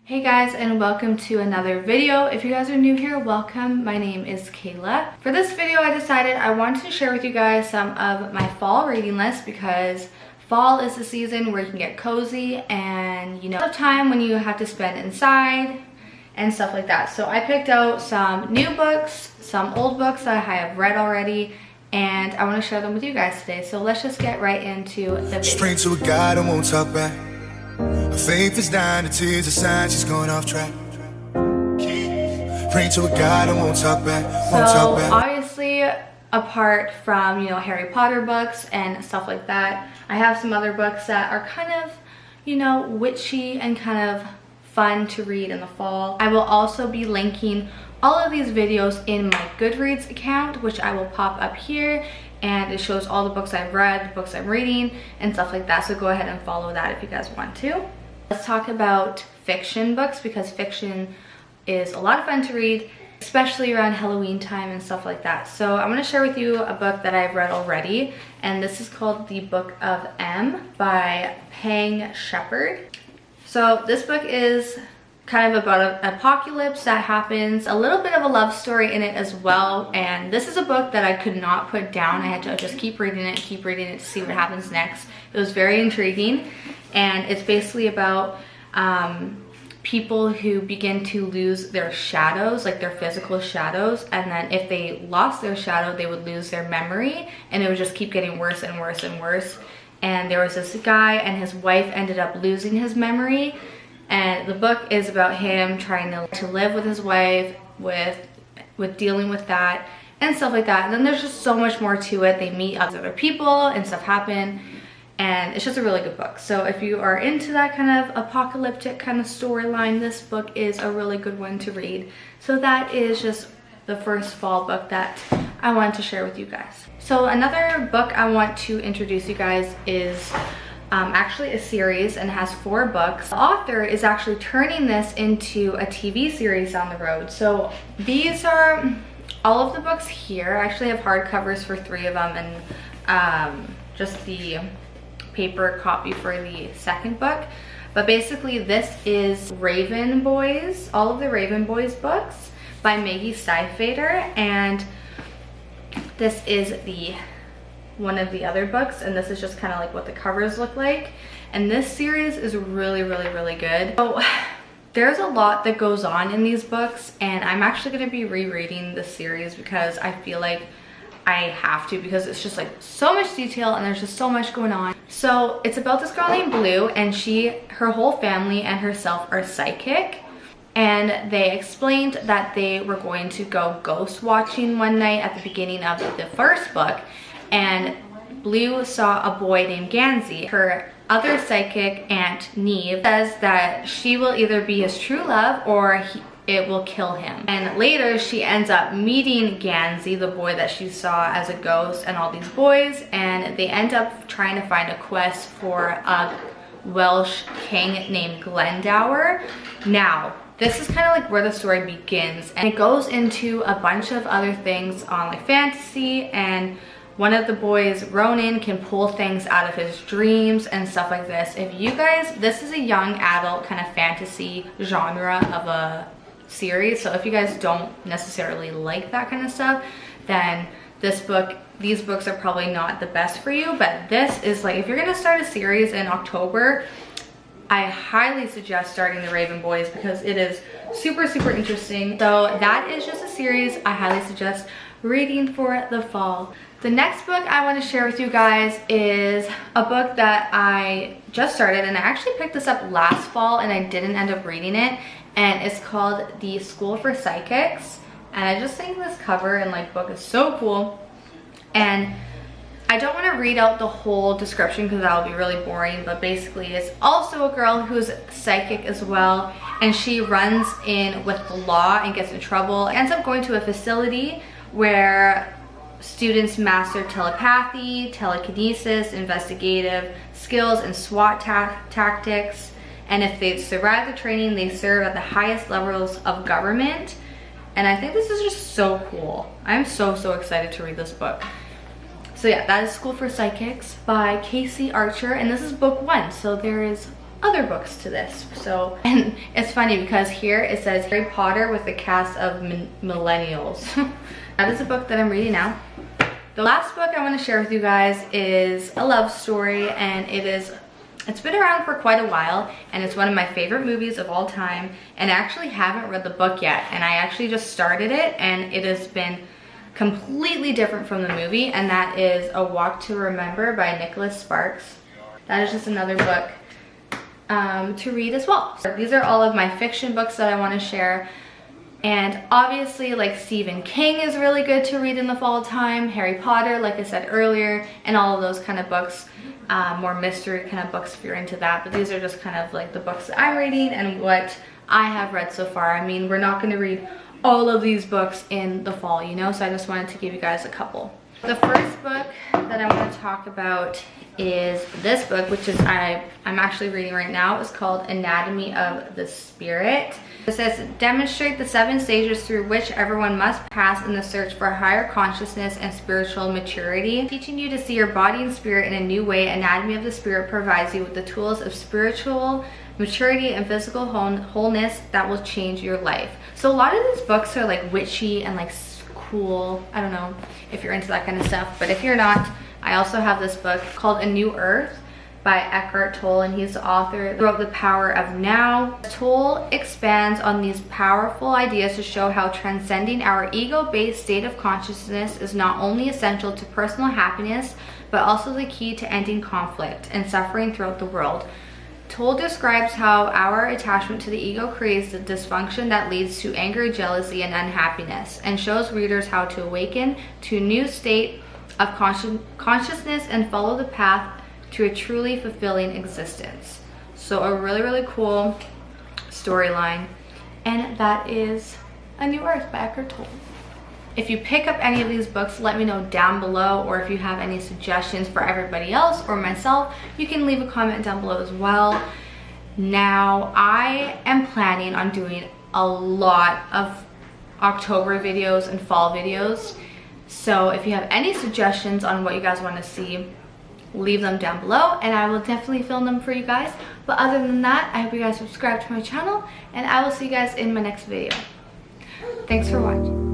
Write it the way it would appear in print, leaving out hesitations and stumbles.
Hey guys, and welcome to another video. If you guys are new here, welcome. My name is Kayla. For this video, I decided I wanted to share with you guys some of my fall reading list because fall is the season where you can get cozy and you know, have time when you have to spend inside and stuff like that. So I picked out some new books, some old books that I have read already, and I want to share them with you guys today. So let's just get right into the video. Straight to a guy that won't talk back. Her faith is dying, the tears are signs she's going off track. Pray to a God and won't talk back, won't talk back. Obviously, apart from, you know, Harry Potter books and stuff like that, I have some other books that are kind of, you know, witchy and kind of fun to read in the fall. I will also be linking all of these videos in my Goodreads account, which I will pop up here, and it shows all the books I've read, the books I'm reading, and stuff like that. So go ahead and follow that if you guys want to. Let's talk about fiction books, because fiction is a lot of fun to read, especially around Halloween time and stuff like that. So I'm going to share with you a book that I've read already, and this is called The Book of M by Pang Shepherd. So this book is kind of about an apocalypse that happens, a little bit of a love story in it as well, and this is a book that I could not put down. I had to just keep reading it to see what happens next. It was very intriguing, and it's basically about people who begin to lose their shadows, like their physical shadows, and then if they lost their shadow, they would lose their memory, and it would just keep getting worse and worse and worse. And there was this guy, and his wife ended up losing his memory, and the book is about him trying to live with his wife, with dealing with that and stuff like that. And then there's just so much more to it. They meet other people and stuff happen, and it's just a really good book. So if you are into that kind of apocalyptic kind of storyline, this book is a really good one to read. So that is just the first fall book that I wanted to share with you guys. So another book I want to introduce you guys is actually a series, and has 4 books. The author is actually turning this into a TV series down the road. So these are all of the books here. I actually have hardcovers for 3 of them, and just the paper copy for the second book. But basically this is Raven Boys, all of the Raven Boys books by Maggie Stiefvater, and this is one of the other books, and this is just kind of like what the covers look like. And this series is really good. So there's a lot that goes on in these books, and I'm actually going to be rereading this series because I feel like I have to, because it's just like so much detail and there's just so much going on. So it's about this girl named Blue, and her whole family and herself are psychic. And they explained that they were going to go ghost watching one night at the beginning of the first book, and Blue saw a boy named Gansey. Her other psychic aunt, Neve, says that she will either be his true love or it will kill him. And later she ends up meeting Gansey, the boy that she saw as a ghost, and all these boys, and they end up trying to find a quest for a Welsh king named Glendower. Now, this is kind of like where the story begins, and it goes into a bunch of other things on like fantasy, and one of the boys, Ronan, can pull things out of his dreams and stuff like this. If you guys, this is a young adult kind of fantasy genre of a series, so if you guys don't necessarily like that kind of stuff, then these books are probably not the best for you. But this is like, if you're gonna start a series in October, I highly suggest starting the Raven Boys because it is super interesting. So that is just a series I highly suggest reading for the fall. The next book I want to share with you guys is a book that I just started, and I actually picked this up last fall and I didn't end up reading it, and it's called The School for Psychics. And I just think this cover and like book is so cool, and I don't want to read out the whole description because that would be really boring, but basically it's also a girl who's psychic as well, and she runs in with the law and gets in trouble, ends up going to a facility where students master telepathy, telekinesis, investigative skills, and SWAT tactics. And if they survive the training, they serve at the highest levels of government. And I think this is just so cool. I'm so excited to read this book. So yeah, that is School for Psychics by Casey Archer, and this is book 1. So there is other books to this. So, and it's funny because here it says Harry Potter with the cast of millennials. That is a book that I'm reading now. The last book I want to share with you guys is a love story, and it's been around for quite a while, and it's one of my favorite movies of all time, and I actually haven't read the book yet, and I actually just started it, and it has been completely different from the movie, and that is A Walk to Remember by Nicholas Sparks. That is just another book to read as well. So these are all of my fiction books that I want to share. And obviously, like, Stephen King is really good to read in the fall time, Harry Potter, like I said earlier, and all of those kind of books, more mystery kind of books if you're into that. But these are just kind of like the books that I'm reading and what I have read so far. I mean, we're not going to read all of these books in the fall, you know, so I just wanted to give you guys a couple. The first book that I want to talk about is this book, which is I'm actually reading right now. It's called Anatomy of the Spirit. It says, demonstrate the 7 stages through which everyone must pass in the search for higher consciousness and spiritual maturity. Teaching you to see your body and spirit in a new way, Anatomy of the Spirit provides you with the tools of spiritual maturity and physical wholeness that will change your life. So a lot of these books are like witchy and like cool. I don't know if you're into that kind of stuff, but if you're not, I also have this book called A New Earth by Eckhart Tolle, and he's the author who wrote The Power of Now. Tolle expands on these powerful ideas to show how transcending our ego-based state of consciousness is not only essential to personal happiness, but also the key to ending conflict and suffering throughout the world. Tolle describes how our attachment to the ego creates the dysfunction that leads to anger, jealousy, and unhappiness, and shows readers how to awaken to a new state of consciousness and follow the path to a truly fulfilling existence. So a really, really cool storyline, and that is A New Earth by Eckhart Tolle. If you pick up any of these books, let me know down below, or if you have any suggestions for everybody else or myself, you can leave a comment down below as well. Now, I am planning on doing a lot of October videos and fall videos, so if you have any suggestions on what you guys want to see, leave them down below and I will definitely film them for you guys. But other than that, I hope you guys subscribe to my channel, and I will see you guys in my next video. Thanks for watching.